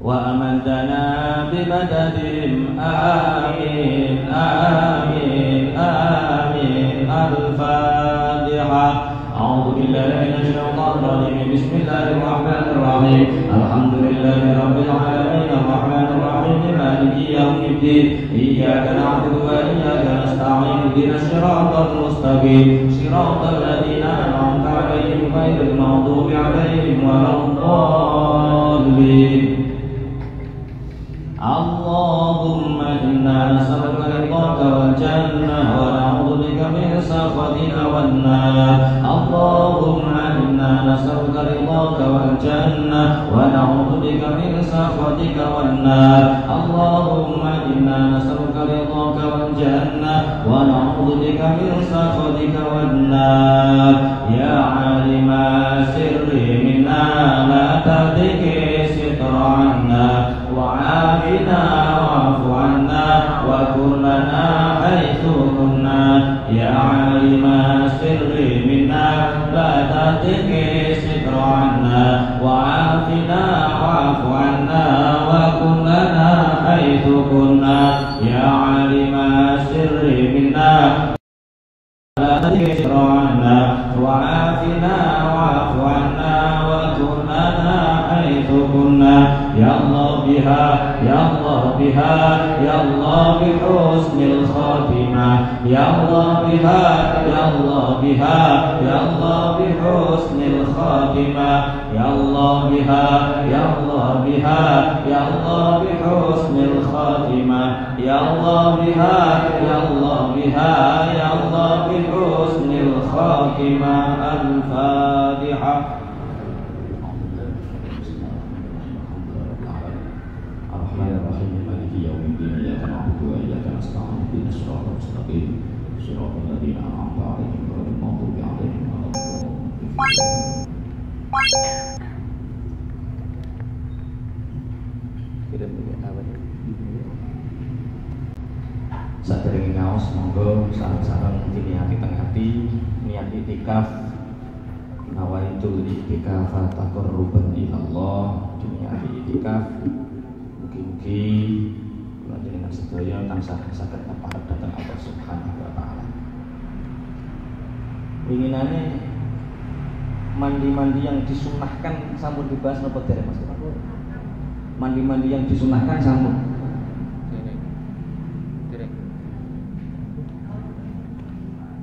وأمدنا بمدد آمين آمين آمين الفاتحة. أعوذ بالله من الشيطان الرجيم. بسم الله الرحمن الرحيم. الحمد لله رب العالمين الرحمن الرحيم مالك يوم الدين. إياك نعبد وإياك نستعين. اهدنا الصراط المستقيم صراط الذين أنعمت عليهم غير المغضوب عليهم ولا الضالين. اللهم إنا نسألك رضاك والجنة ونعوذ بك من سخطك والنار. اللهم إنا نسألك رضاك والجنة ونعوذ بك من سخطك والنار. اللهم إنا نسألك رضاك والجنة ونعوذ بك من سخطك والنار. يا عالم السر منا لا تهتك ستر عنا وعافنا واعف عنا وكن لنا حيث كنا. يا عالم السر منا لا تهتك ستر عنا وعافنا واعف عنا وكن لنا حيث كنا. يا عالم السر منا لا تهتك ستر عنا وعافنا واعف عنا وكن لنا حيث كنا. يا الله بها يا الله بها يا الله بحسن الخاتمة. يا الله بها يا الله بها يا الله بحسن الخاتمة. يا الله بها يا الله بها يا الله بحسن الخاتمة. يا الله بها يا الله بها يا الله بحسن الخاتمة. الفاتحة. Saderenge ngaos monggo sareng-sareng diniati teng ati niat iktikaf nawaitul iktikaf taqarruban ila Allah. Diniati iktikaf mugi-mugi kula jenengan sedaya tansah saged paparep dhateng Allah Subhanahu wa taala. Winginane mandi-mandi yang disunahkan sampun dibahas napa dereng Mas? Mandi-mandi yang disunahkan sampun.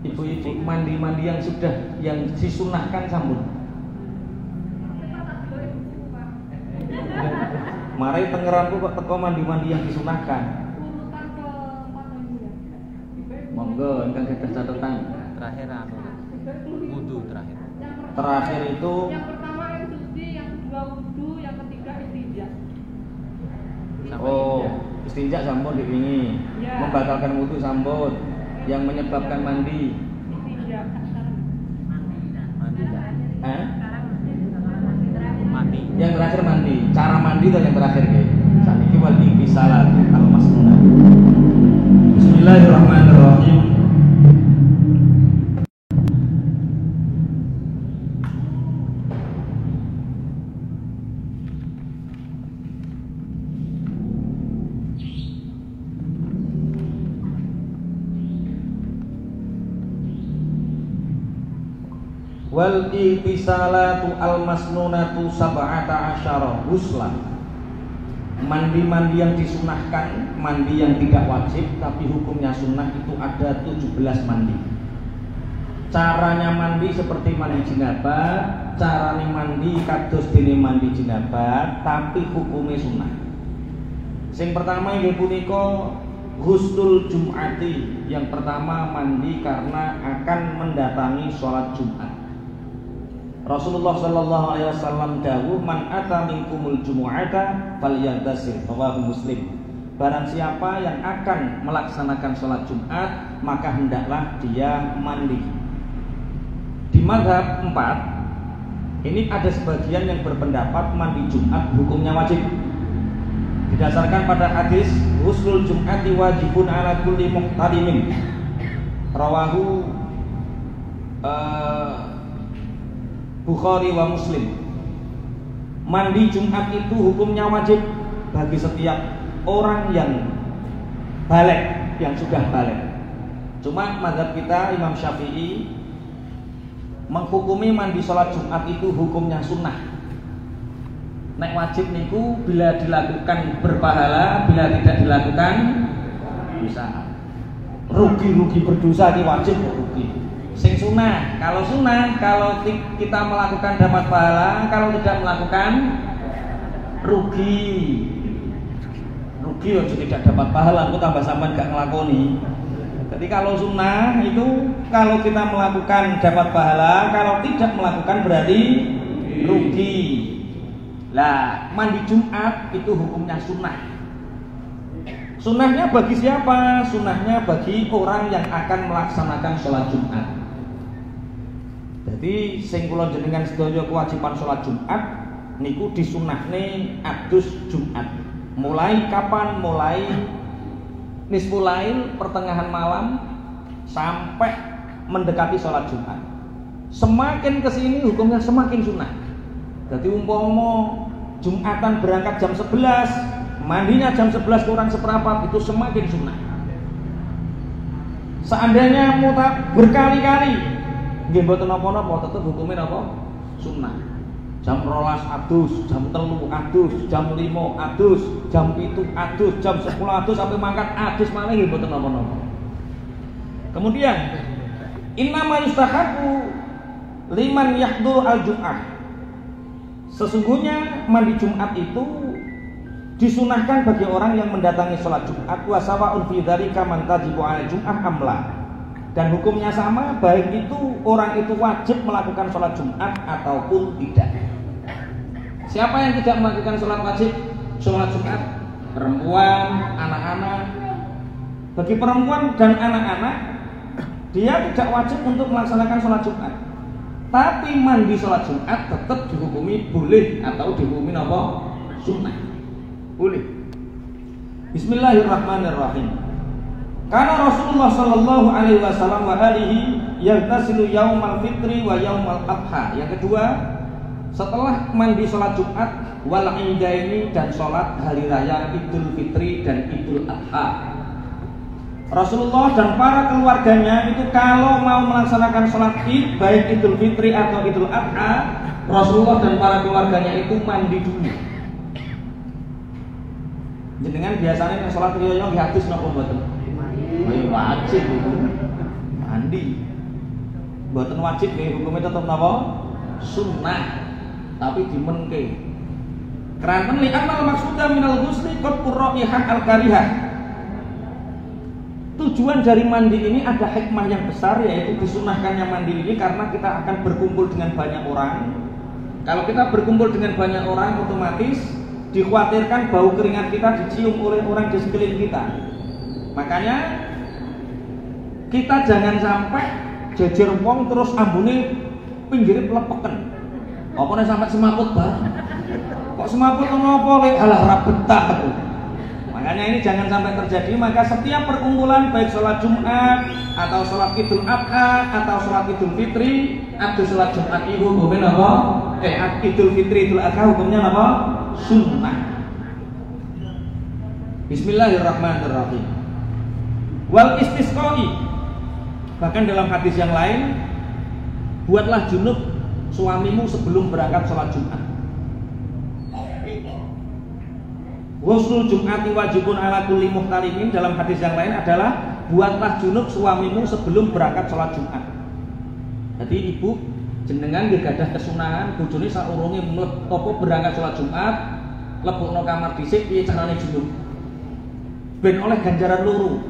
Ibu-ibu mandi-mandi yang sudah yang disunahkan sampun. Marai tengeranku kok teko mandi-mandi yang disunahkan. Monggo ingkang gadah catatan. Terakhir apa? Wudu terakhir. Terakhir itu yang pertama yang suci, yang kedua wudu, yang ketiga istinja. Oh, istinja sampun diwingi. Ya. Membatalkan wudu sampun. Yang menyebabkan mandi. Istinja. Mandi. Mandi. Yang terakhir mandi. Cara mandi itu yang terakhir nggih. Saniki wal salat al-masnunah. Bismillahirrahmanirrahim. Wal iqtisalatu al-masnunatu sab'ata asyara huslan. Mandi-mandi yang disunahkan, mandi yang tidak wajib tapi hukumnya sunnah itu ada 17 mandi. Caranya mandi seperti mandi janabah, caranya mandi kados dene mandi janabah tapi hukumnya sunnah. Sing pertama inggih punika ghustul jum'ati. Yang pertama mandi karena akan mendatangi sholat Jumat. Rasulullah sallallahu alaihi wasallam dawuh man ata minkumul jumu'ata falyaghtasil. Rawahu Muslim. Barang siapa yang akan melaksanakan sholat Jumat maka hendaklah dia mandi. Di mazhab 4 ini ada sebagian yang berpendapat mandi Jumat hukumnya wajib. Didasarkan pada hadis ghusl Jum'ati wajibun ala kulli muhtalimin. Rawahu Bukhari wa Muslim. Mandi Jumat itu hukumnya wajib bagi setiap orang yang balik, yang sudah balik. Cuma mazhab kita Imam Syafi'i menghukumi mandi sholat Jumat itu hukumnya sunnah. Nek wajib niku bila dilakukan berpahala, bila tidak dilakukan bisa. Rugi berdosa di wajib rugi. Sing sunnah, kalau kita melakukan dapat pahala, kalau tidak melakukan rugi aja tidak dapat pahala, aku tambah sampean gak ngelakoni. Jadi kalau sunnah itu kalau kita melakukan dapat pahala, kalau tidak melakukan berarti rugi. Lah, mandi Jumat itu hukumnya sunnah. Sunnahnya bagi siapa? Sunnahnya bagi orang yang akan melaksanakan sholat Jumat. Jadi sing kula jenengan sedaya kewajiban sholat Jumat niku disunnahne adus Jumat. Mulai kapan? Mulai nisful lail, pertengahan malam sampai mendekati sholat Jumat. Semakin kesini hukumnya semakin sunnah. Jadi umpama Jumatan berangkat jam 11, mandinya jam 11 kurang seperempat, itu semakin sunnah. Seandainya muta berkali-kali nggih mboten napa-napa, tetep hukumnya apa? Sunnah. Jam 12 adus, jam 3 adus, jam 5 adus, jam 7 adus, jam 10 adus sampai mangkat adus malih nggih mboten napa-napa. Kemudian innama yustahabu liman yahdur al-jum'ah. Sesungguhnya mandi Jumat itu disunahkan bagi orang yang mendatangi sholat Jumat, wa sawa'un fi dzalika man tajibu 'ala jum'ah amla. Dan hukumnya sama baik itu orang itu wajib melakukan sholat Jumat ataupun tidak. Siapa yang tidak melakukan sholat wajib sholat Jumat? Perempuan, anak-anak. Bagi perempuan dan anak-anak dia tidak wajib untuk melaksanakan sholat Jumat. Tapi mandi sholat Jumat tetap dihukumi boleh atau dihukumi apa? Sunnah. Boleh. Bismillahirrahmanirrahim. Karena Rasulullah sallallahu alaihi wasallam wa alihi yaghtasilu yaumal fitri wa yaumal adha. Yang kedua, setelah mandi sholat Jumat wal idaini dan sholat hari raya Idul Fitri dan Idul Adha. Rasulullah dan para keluarganya itu kalau mau melaksanakan sholat id baik Idul Fitri atau Idul Adha, Rasulullah dan para keluarganya itu mandi dulu. Jenengan biasanya yang sholat riyoyo di hadis napa mboten? Wajib mandi. Mboten wajib nggih, hukumnya tetap napa? Sunnah. Tapi dimenke. Keranten li anal maqsuda minal ghusli qad qurra'ihan al-karihah. Tujuan dari mandi ini ada hikmah yang besar, yaitu disunahkannya mandi ini karena kita akan berkumpul dengan banyak orang. Kalau kita berkumpul dengan banyak orang, otomatis dikhawatirkan bau keringat kita dicium oleh orang di sekeliling kita. Makanya kita jangan sampai jejer wong terus ambune pinggire plepeken. Apa nek sampai semaput bareng. Kok semaput ngopo le alah ora betah. Makanya ini jangan sampai terjadi. Maka setiap perkumpulan baik sholat Jumat atau sholat Idul Adha atau sholat Idul Fitri atau sholat Jumat itu hukumnya apa? Idul Fitri Idul Adha hukumnya apa? Sunnah. Bismillahirrahmanirrahim. Wal istisqai. Bahkan dalam hadis yang lain, buatlah junub suamimu sebelum berangkat sholat Jumat. Ghusl Jum'ati wajibun ala kulli muhtalimin. Dalam hadis yang lain adalah buatlah junub suamimu sebelum berangkat sholat Jumat. Jadi ibu jenengan gadah kesunahan bojone saurunge mlebu berangkat sholat Jumat, lebokno kamar dhisik piye carane junub. Ben oleh ganjaran loro.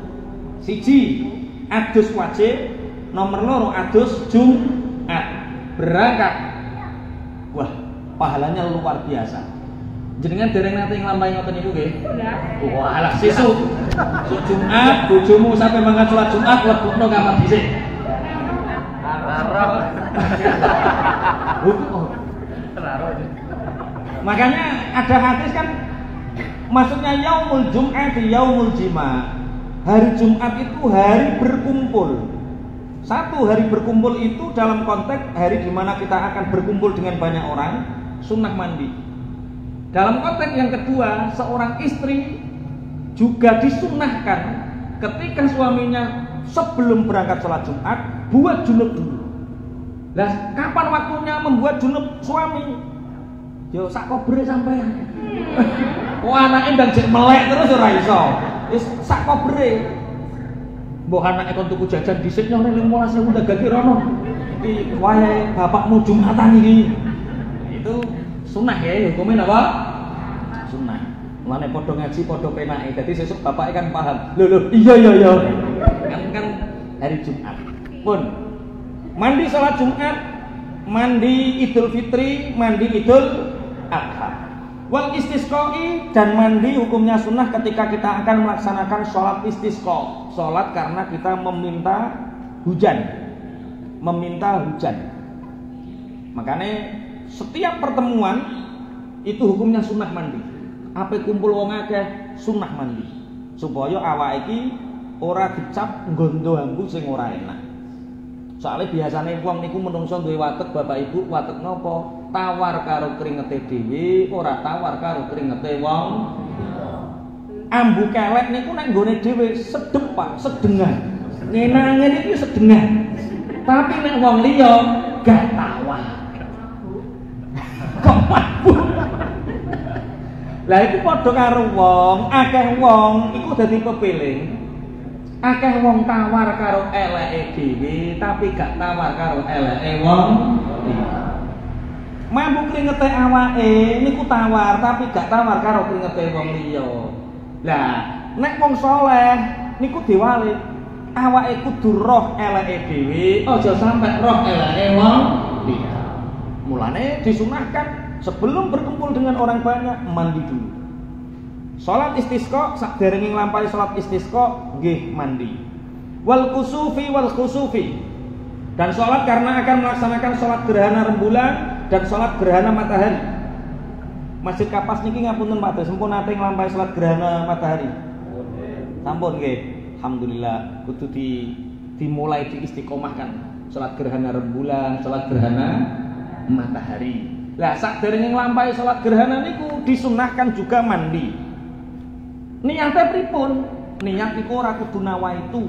Siji, adus wajib, nomor loro adus Jumat. Berangkat. Wah, pahalanya luar biasa. Jenengan dereng nate nglampahi ngoten niku nggih? Wah, alah sesuk. Jumat bojomu sampai mangkat salat Jumat lebokno kamar dhisik. Makanya ada hadis kan maksudnya yaumul Jum'ah yaumul jima. Hari Jumat itu hari berkumpul. Satu hari berkumpul itu dalam konteks hari di mana kita akan berkumpul dengan banyak orang, sunnah mandi. Dalam konteks yang kedua, seorang istri juga disunahkan ketika suaminya sebelum berangkat sholat Jumat buat junub dulu. Lah, kapan waktunya membuat junub suami? Yo sak kobre sampean. Oh anake ndang jek melek terus ora iso. Wis sak kobre. Mbok anake kon tuku jajan dhisik nyong ning 15.000 udah gagi rono. Iki wae bapakmu Jumatan iki. Itu sunah ya, hukumnya apa? Sunah. Mulane padha ngaji padha penake. Dadi sesuk bapake kan paham. Lho iya. Kan hari Jumat. Pun mandi sholat Jumat, mandi Idul Fitri, mandi Idul Adha. Wal istisqai, dan mandi hukumnya sunnah ketika kita akan melaksanakan sholat istisqa. Sholat karena kita meminta hujan. Makanya setiap pertemuan itu hukumnya sunnah mandi. Apa kumpul wong akeh sunnah mandi. Supaya awake iki ora dicap nggondo ambu sing ora enak. Soalnya biasanya wong niku menungso duwe watek Bapak Ibu, watek nopo? Tawar karo keringete dhewe, ora tawar karo keringete wong. Ambu kelek niku nek nggone dhewe sedep Pak, sedengan. Ngenangen iki sedengan. Tapi nek wong liya gak tawar. Kok mabuk. Lah iku padha karo wong, akeh wong iku dadi pepiling. Akeh wong tawar karo eleke dhewe, tapi gak tawar karo eleke wong. Mampu kringete awake niku tawar, tapi gak tawar karo kringete wong liya. Lah, nek wong saleh niku diwalik. Awake kudu roh eleke dhewe, aja sampe roh eleke wong liya. Mulane disunahkan sebelum berkumpul dengan orang banyak mandi dulu. Salat istisqa sakderenge nglampahi salat istisqa nggih mandi. Wal khusufi dan salat karena akan melaksanakan salat gerhana rembulan dan salat gerhana matahari. Masjid Kapas niki ngapunten Pak Des, sampun nate nglampahi salat gerhana matahari. Sampun nggih. Alhamdulillah kudu dimulai diistiqomahkan salat gerhana rembulan, salat gerhana matahari. Lah sakderenge nglampahi salat gerhana niku disunahkan juga mandi. Niate pripun? Niat niku ora kudu nawaitu.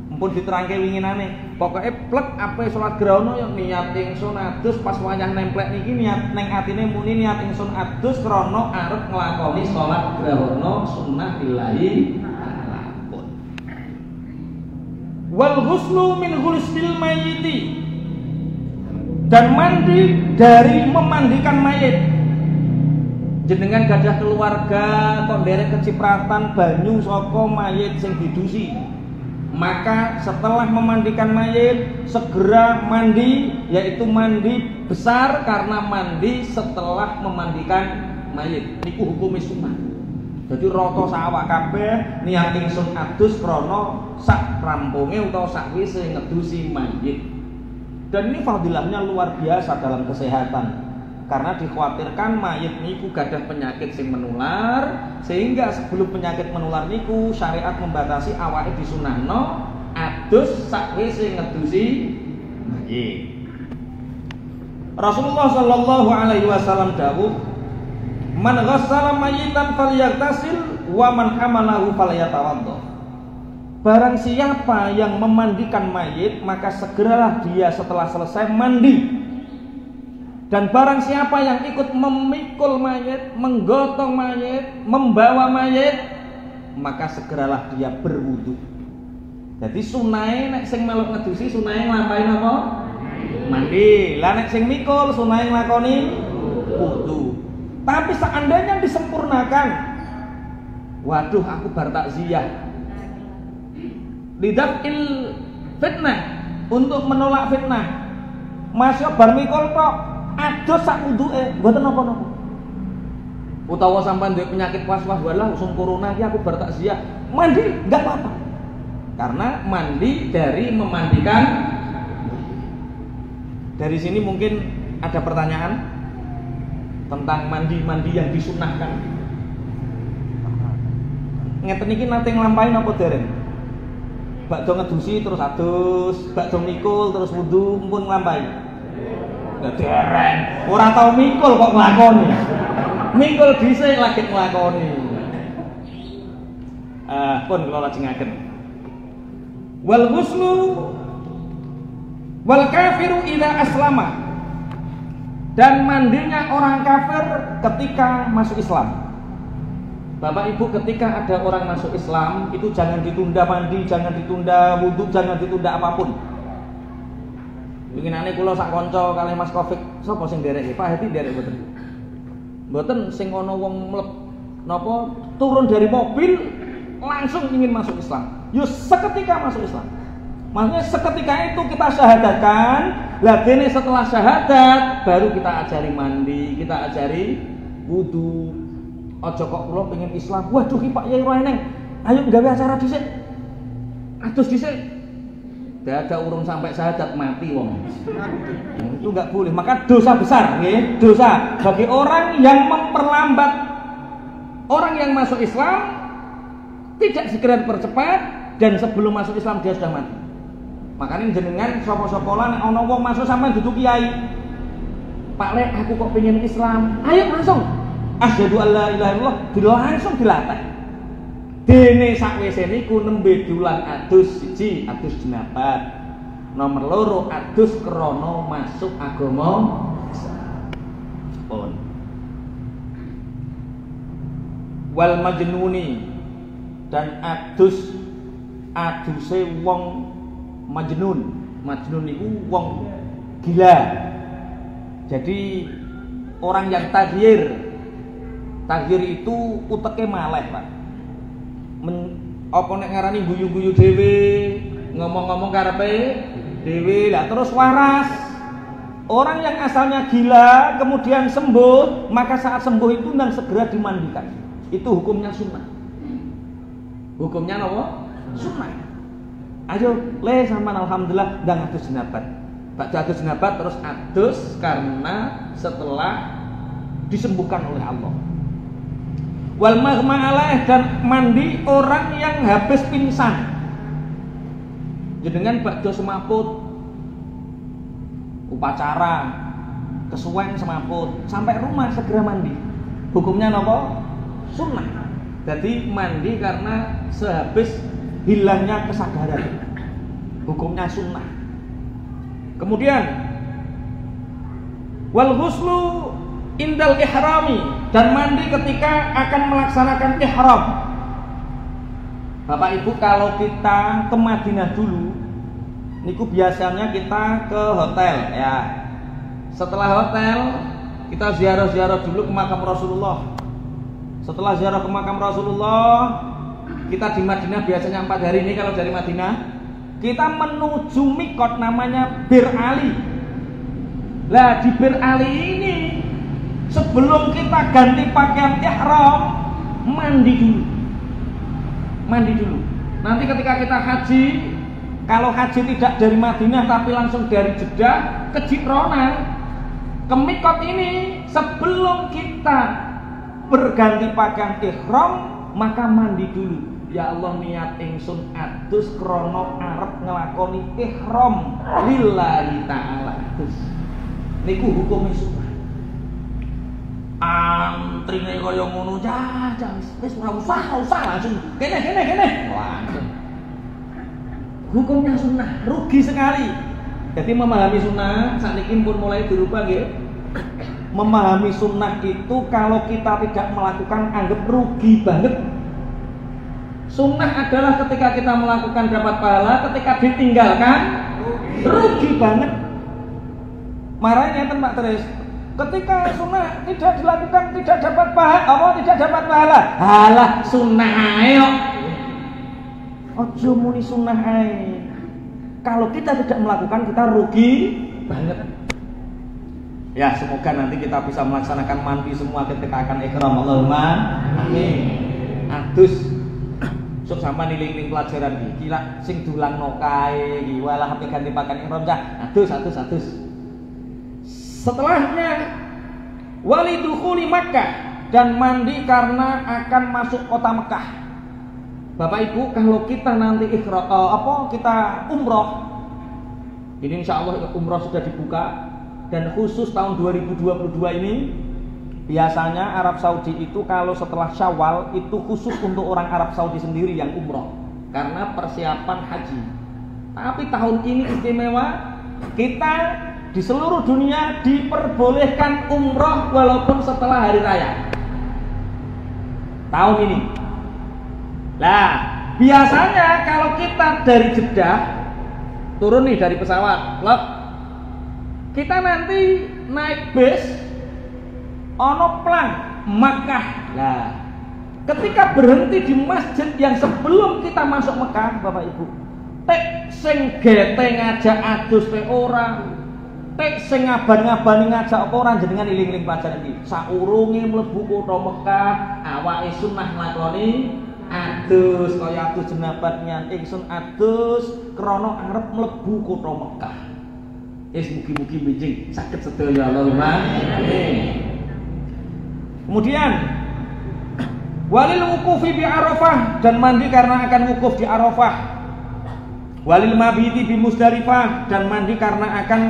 Mumpun diterangke winginane. Pokoke plek ape salat gerhana ya niat ingsun adus pas wayah nemplek niki niat ning atine muni niat ingsun adus krana arep nglakoni salat gerhana sunah lillahi ta'ala. Wal ghuslu min ghusl mayyiti, dan mandi dari memandikan mayit. Jenengan gadah keluarga kok nderek kecipratan banyu saka mayit sing didusi, maka setelah memandikan mayit segera mandi, yaitu mandi besar karena mandi setelah memandikan mayit. Niku hukume sunnah. Jadi rata sawak kabeh niat ingsun adus krana sak rampunge utawa sakwise ngedusi mayit. Dan ini fadilahnya luar biasa dalam kesehatan. Karena dikhawatirkan mayit niku gadah penyakit sing menular, sehingga sebelum penyakit menular niku syariat membatasi awake disunahno adus sakwise ngedusi mayit. Rasulullah sallallahu alaihi wasallam dawuh, "Man ghassala mayitan falyaghtasil wa man hamalahu falyatawaddo." Barang siapa yang memandikan mayit, maka segeralah dia setelah selesai mandi. Dan barang siapa yang ikut memikul mayit, menggotong mayit, membawa mayit, maka segeralah dia berwudu. Jadi sunahe nek sing melok ngedusi sunahe nglampahi apa? Mandi. Lah nek sing mikul sunahe nglakoni wudu. Tapi seandainya disempurnakan, waduh aku bar takziah. Lidafil fitnah, untuk menolak fitnah. Masya bar mikul kok adus sak wuduke, mboten napa-napa. Utawa sampean duwe penyakit was-was, walah usum corona iki aku bar takziah. Mandi enggak apa-apa. Karena mandi dari memandikan. Dari sini mungkin ada pertanyaan tentang mandi-mandi yang disunahkan. Ngeten iki nate nglampahi napa dereng? Bakdo ngedusi terus adus, bakdo mikul terus wudu pun nglampahi. Dereng, ora tau mikul kok nglakoni. mingkul dhisik lagi nglakoni. Pun kula lajengaken. Wal ghuslu wal kafiru idza aslama. Dan mandinya orang kafir ketika masuk Islam. Bapak Ibu, ketika ada orang masuk Islam itu jangan ditunda mandi, jangan ditunda wudu, jangan ditunda apapun. Winginane kula sak kanca kalih Mas Taufik, sapa sing nderek? Pak Hadi nderek mboten? Mboten, sing ana wong mleb napa turun dari mobil langsung ingin masuk Islam. Yo seketika masuk Islam. Maksudnya seketika itu kita syahadatkan. Lah dene setelah syahadat baru kita ajari mandi, kita ajari wudu. Aja kok kula pengen Islam. Waduh ki Pak Yai roh eneng. Ayo gawe acara dhisik. Atus dhisik. Ada urung sampai syahadat mati wong. Itu enggak boleh. Maka dosa besar nggih, dosa bagi orang yang memperlambat orang yang masuk Islam, tidak segera dipercepat, dan sebelum masuk Islam dia sudah mati. Makanya jenengan sapa-sapa lan ana wong masuk sampean duduk kiai. Pak Lek, aku kok pengen Islam. Ayo langsung. Asyhadu an la ilaha illallah, langsung dilatih. Dene sakwise niku nembe dulang adus siji, adus jenabat. Nomor loro adus krana masuk agama Islam. Wal majnuni, dan aduse wong majnun. Majnun niku wong gila. Jadi orang yang taghir itu uteke maleh, Pak. Apa nek ngarani guyu-guyu dhewe, ngomong-ngomong karepe dhewe, lah terus waras. Orang yang asalnya gila kemudian sembuh, maka saat sembuh itu dan segera dimandikan. Itu hukumnya sunnah. Hukumnya apa? Sunnah. Ayo, le sampean alhamdulillah ndang adus jenabat. Bakda adus jenabat terus adus karena setelah disembuhkan oleh Allah. Wal maghma'alah, dan mandi orang yang habis pingsan. Jenengan bakda semaput upacara kesuwen semaput sampai rumah segera mandi. Hukumnya apa? Sunnah. Jadi mandi karena sehabis hilangnya kesadaran. Hukumnya sunnah. Kemudian wal ghuslu indal ihrami, dan mandi ketika akan melaksanakan ihram. Bapak Ibu, kalau kita ke Madinah dulu niku biasanya kita ke hotel ya. Setelah hotel kita ziarah-ziarah dulu ke makam Rasulullah. Setelah ziarah ke makam Rasulullah, kita di Madinah biasanya 4 hari ini. Kalau dari Madinah kita menuju mikot namanya Bir Ali. Lah di Bir Ali ini sebelum kita ganti pakaian ihram, mandi dulu. Mandi dulu. Nanti ketika kita haji, kalau haji tidak dari Madinah tapi langsung dari Jeddah ke Ji'rana, ke mikot ini, sebelum kita berganti pakaian ihram, maka mandi dulu. Ya Allah, niat ingsun adus krana arep nglakoni ihram lillahi ta'ala. Niku hukume sunnah. Antrine kaya ngono ya, wis ora usah langsung kene. Langsung. Hukumnya sunnah, rugi sekali. Jadi memahami sunnah sakniki pun mulai dirubah nggih. Memahami sunnah itu kalau kita tidak melakukan anggap rugi banget. Sunnah adalah ketika kita melakukan dapat pahala, ketika ditinggalkan rugi banget. Marahnya Pak Teres, ketika sunnah tidak dilakukan tidak dapat pahala. Halah sunnah ayo. Ojo muni sunnah ae. Kalau kita tidak melakukan kita rugi banget. Ya, semoga nanti kita bisa melaksanakan mandi semua ketika akan ihram. Allahumma amin. Adus sok sama niling-niling pelajaran iki. Kira sing dulangno kae iki walah ape ganti pakaian ihram cah. Adus. Setelahnya walidukhuli Makkah, dan mandi karena akan masuk kota Mekah. Bapak Ibu, kalau kita nanti kita umroh, ini insya Allah umroh sudah dibuka, dan khusus tahun 2022 ini Biasanya Arab Saudi itu kalau setelah Syawal itu khusus untuk orang Arab Saudi sendiri yang umroh karena persiapan haji. Tapi tahun ini istimewa, kita di seluruh dunia diperbolehkan umroh walaupun setelah hari raya tahun ini. Nah, biasanya kalau kita dari Jeddah turun nih dari pesawat, loh, kita nanti naik bis ono plang Makkah. Nah, ketika berhenti di masjid yang sebelum kita masuk Mekah, Bapak Ibu, tek sing gete ngajak adus te ora, tek sing ngaban-ngabani ngajak apa ora jenengan iling-iling pelajaran iki. Saurunge mlebu kota Mekah, awake sunah nglakoni adus kaya adus jenabat nyan ingsun adus krana arep mlebu kota Mekah. Mugi-mugi benjing saged sedaya Allahumma amin. Kemudian walil wukufi bi Arafah, dan mandi karena akan wukuf di Arafah. Walil mabiti bi Musdalifah, dan mandi karena akan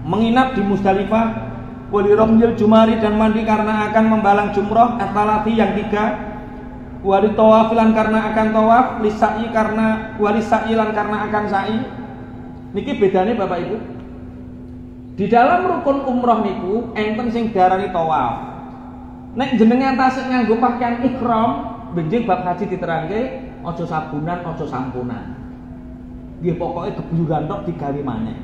menginap di Musdalifah. Walil ramyil jumari, dan mandi karena akan membalang jumrah at-talati yang 3. Walil tawafilan karena akan tawaf, lisa'i karena walil sa'ilan karena akan sa'i. Niki bedane Bapak Ibu. Di dalam rukun umroh niku enten sing diarani tawaf. Nek jenengan tasik nganggo pakaian ihram, benjing bab haji diterangke, aja sabunan, aja sampunan. Nggih pokoke gebuyuran tok digawe maneh.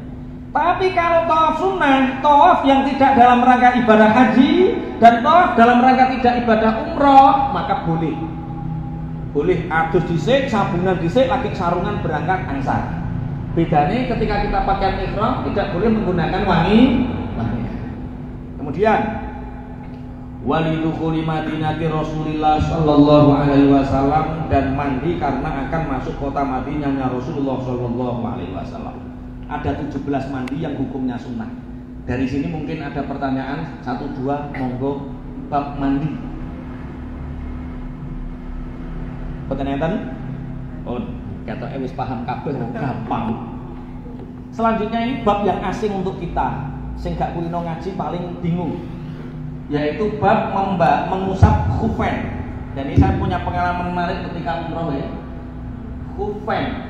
Tapi kalau tawaf sunnah, tawaf yang tidak dalam rangka ibadah haji dan tawaf dalam rangka tidak ibadah umroh, maka boleh. Boleh adus dhisik, sabunan dhisik, lagi sarungan berangkat angsar. Bedanya ketika kita pakaian ihram tidak boleh menggunakan wangi. Kemudian walidukhuli madinati Rasulillah sallallahu alaihi wasallam, dan mandi karena akan masuk kota Madinahnya Rasulullah sallallahu alaihi wasallam. Ada 17 mandi yang hukumnya sunnah. Dari sini mungkin ada pertanyaan 1-2, monggo bab mandi. Pertanyaan? Oh, kata wis paham kabeh, gampang. Selanjutnya ini bab yang asing untuk kita, sing gak kulino ngaji paling bingung, yaitu bab mengusap khufain. Dan ini saya punya pengalaman menarik ketika umroh ya. Khufain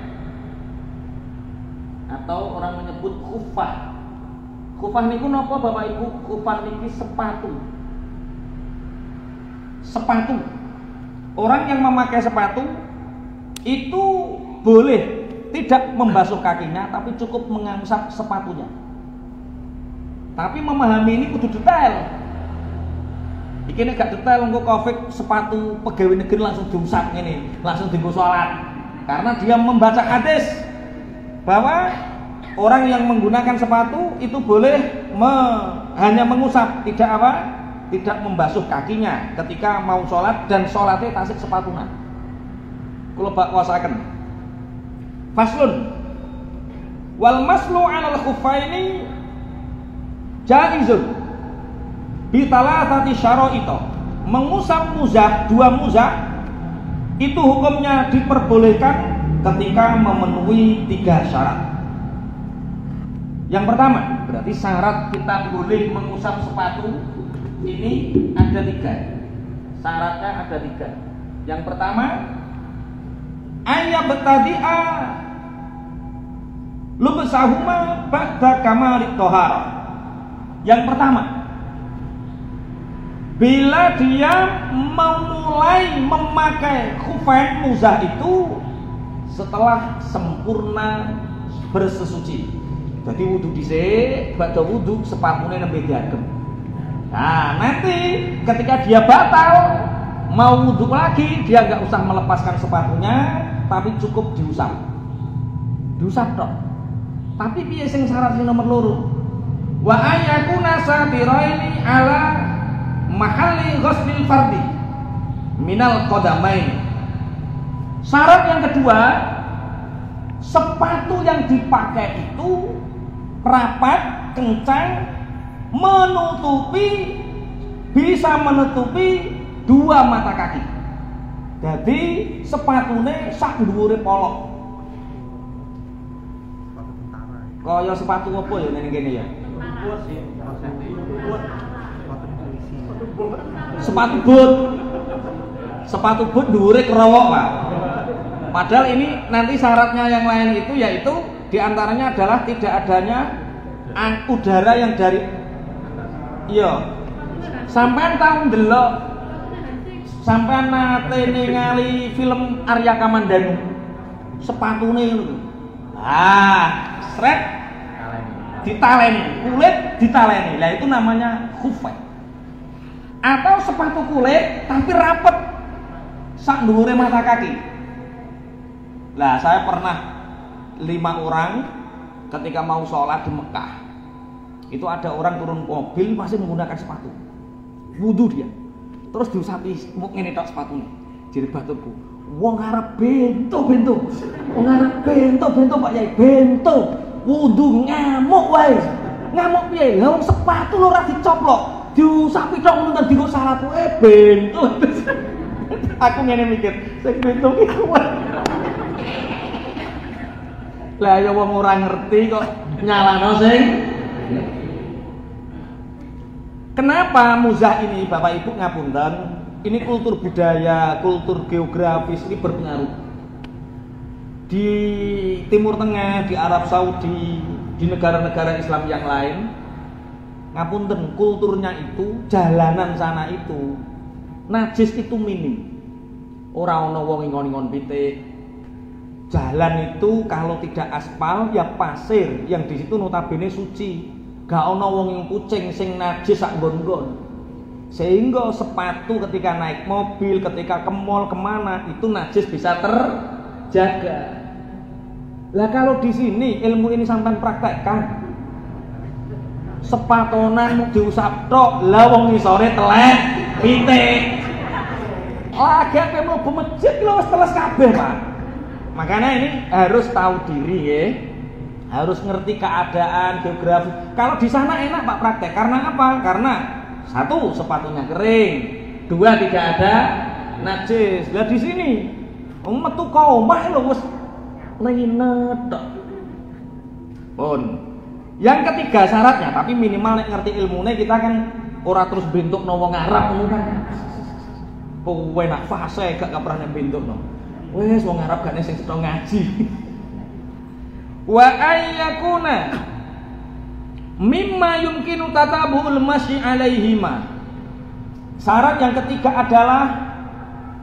atau orang menyebut khufah. Khufah niku napa Bapak Ibu? Khufah niki sepatu. Sepatu. Orang yang memakai sepatu itu boleh tidak membasuh kakinya, tapi cukup mengusap sepatunya. Tapi memahami ini kudu detail. Iki nek gak detail engko Covid sepatu pegawai negeri langsung diusap ngene, langsung dienggo salat. Karena dia membaca hadis bahwa orang yang menggunakan sepatu itu boleh hanya mengusap, tidak apa? Tidak membasuh kakinya ketika mau sholat, dan sholatnya tasik sepatunan. Kula bak wasaken. Faslun wal maslu 'alal khuffaini jaizun bi thalathati syara'ita. Mengusap muzah, 2 muzah itu hukumnya diperbolehkan ketika memenuhi 3 syarat. Yang pertama, berarti syarat kita boleh mengusap sepatu ini ada 3. Syaratnya ada 3. Yang pertama, ayyabtadi'a lubsahuma ba'da kamalit thaharah. Yang pertama, bila dia memulai memakai khufain muzah itu setelah sempurna bersesuci. Jadi wudu dhisik, badha wudu sepatune nembe diadem. Nah, nanti ketika dia batal mau wudu lagi, dia nggak usah melepaskan sepatunya, tapi cukup diusap. Diusap tok. Tapi piye sing syarat sing nomor 2? Wa ayakuna sabiraini ala mahalli ghuslil fardi minal qadamain. Syarat yang kedua, sepatu yang dipakai itu rapat, kencang, bisa menutupi 2 mata kaki. Jadi sepatune sak dhuwure polok. Kaya sepatu apa ya ning kene ya? Sepatu boot. Sepatu boot dhuwure kerowok, Pak. Padahal ini nanti syaratnya yang lain itu yaitu diantaranya adalah tidak adanya udara yang dari sampean tahu ndelok sampean nate ningali film Arya Kamandanu sepatune lho. Sret ditaleni, kulit ditaleni. Lah itu namanya khuffain. Atau sepatu kulit tapi rapet sak dhuwure mata kaki. Lah saya pernah 5 orang ketika mau sholat di Mekah. Itu ada orang turun mobil masih menggunakan sepatu. Wudu dia. Terus diusapi ngene tok sepatunya. Jere baturku, wong arep bento-bento. Wong arep bento-bento Pak Yai, bento. Wudu ngamuk wae. Ngamuk piye? Lah wong sepatu lho ora dicoplok. Diusapi tok ngono digo salatu bento. Aku ngene mikir, sing bento ki kuwi. Lah ya wong ora ngerti kok nyalano sing. Kenapa muzah ini Bapak Ibu ngapunten? Ini kultur budaya, kultur geografis ini berpengaruh. Di Timur Tengah, di Arab Saudi, di negara-negara Islam yang lain, ngapunten kulturnya itu, jalanan sana itu najis itu minim. Ora ana wong ingon-ingon pitik. Jalan itu kalau tidak aspal ya pasir yang di situ notabene suci. Gak ana wong yang kucing sing najis sak nggon-nggon. Sehingga sepatu ketika naik mobil, ketika ke mall kemana itu najis bisa terjaga. Lah kalau di sini ilmu ini sampai praktekkan, sepatonan diusap tok, lah wong ngisore telek pitik. Lagi mau ke masjid lho wis teles kabeh, Pak. Makanya ini harus tahu diri ya. Harus ngerti keadaan geografi. Kalau di sana enak Pak praktek. Karena apa? Karena 1 sepatunya kering, 2 tidak ada najis. Lah di sini metu ka omah lho wis linet tok. Pun. Yang ketiga syaratnya, tapi minimal nek ngerti ilmune kita kan ora terus bentukno wong Arab ngono kan. Kowe nak fase gak pernah bentukno. Wes wong Arab gak sing sedo ngaji. Wa ayyakuna mimma yumkinu tatabu'ul masyi alaihima. Syarat yang ketiga adalah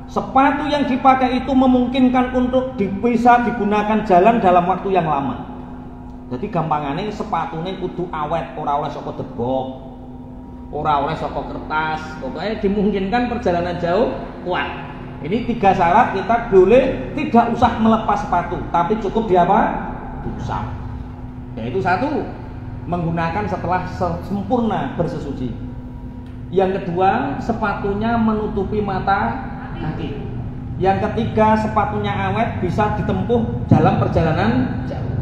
sepatu yang dipakai itu memungkinkan untuk bisa digunakan jalan dalam waktu yang lama. Jadi gampangane sepatune kudu awet, ora oleh saka debok, ora oleh saka kertas, pokoknya dimungkinkan perjalanan jauh kuat. Ini 3 syarat kita boleh tidak usah melepas sepatu, tapi cukup dia apa? Diusap. Yaitu 1, menggunakan setelah sempurna bersesuci. Yang kedua, sepatunya menutupi mata kaki. Yang ketiga, sepatunya awet bisa ditempuh dalam perjalanan jauh.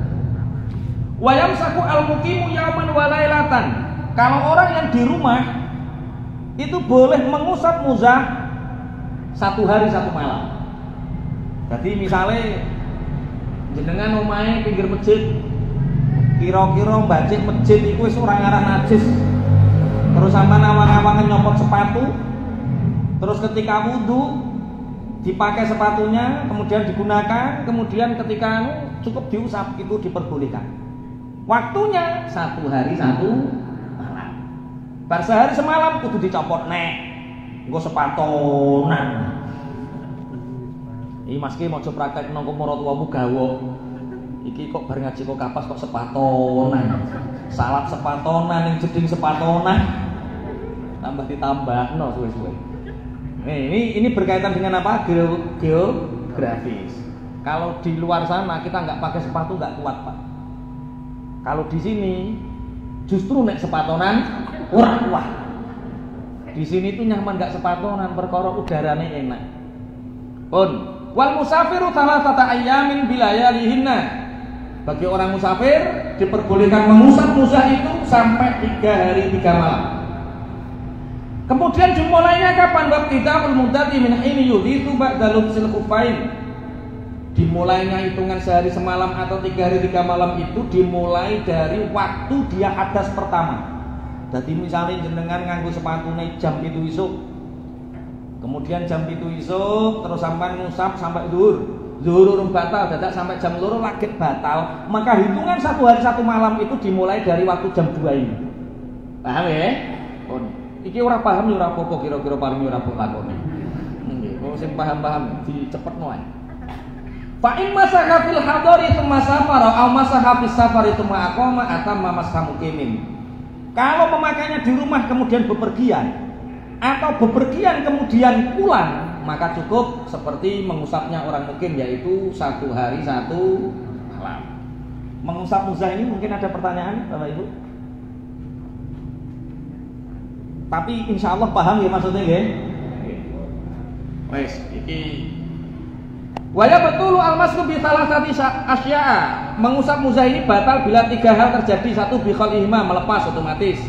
Wa yamsaku al-muqimu yauman wa lailatan. Kalau orang yang di rumah itu boleh mengusap muzah 1 hari 1 malam. Jadi misalnya jenengan omahe pinggir masjid, kira-kira mbacik masjid iku wis ora ngarah najis. Terus sampean awang-awangan nyopot sepatu, terus ketika wudu dipakai sepatunya, kemudian digunakan, kemudian ketika cukup diusap, itu diperbolehkan. Waktunya 1 hari 1 malam. Bar sehari semalam kudu dicopot nek. Engko sepatonan. Iki Mas ki mojo praktek nang maratuwamu gawok. Iki kok bar ngaji kok kapas kok sepatonan. Salat sepatonan ning jeding sepatonan. Tambah ditambahno suwe-suwe. Ini berkaitan dengan apa? Geografis. Kalau di luar sana kita nggak pakai sepatu nggak kuat, Pak. Kalau di sini justru nek sepatonan ora kuat. Di sini tuh nyaman nggak sepatonan, perkara udarane enak. Pun wal musafiru thalathata ayyamin bilayalihinna. Bagi orang musafir diperbolehkan mengusap muzah itu sampai 3 hari 3 malam. Kemudian dimulainya kapan? Waqtida'ul muddati min hini yudhitu ba'da lubsil khuffain. Dimulainya hitungan sehari semalam atau 3 hari 3 malam itu dimulai dari waktu dia hadas pertama. Jadi misalnya jenengan nganggo sepatune jam 7 isuk. Kemudian jam 7 isuk terus sampai ngusap sampai zuhur. Zuhur urung batal, dadak sampai jam 2 lagi batal. Maka hitungan 1 hari 1 malam itu dimulai dari waktu jam 2 ini. Paham ya? Oh, iki ora paham ya ora apa-apa, kira-kira paling ora apa lakone. Nggih, kok sing paham-paham dicepetno ae. Fa in masaka fil hadari tsumma safara aw masaka fis safari tsumma aqama atamma masamu kimin. Kalau memakainya di rumah kemudian bepergian atau bepergian kemudian pulang, maka cukup seperti mengusapnya orang mukim, yaitu 1 hari 1 malam. Mengusap muzah ini mungkin ada pertanyaan Bapak Ibu? Tapi insya Allah paham ya maksudnya ya. Wes, iki. Waya betul almasku bi salasati asya'a. Mengusap muzah ini batal bila 3 hal terjadi. 1 bi khalihima, melepas otomatis.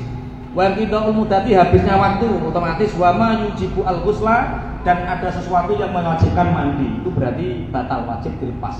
Wa qidaul mudati, habisnya waktu otomatis. Wa ma yujibu al-ghusla, dan ada sesuatu yang mewajibkan mandi. Itu berarti batal, wajib dilepas.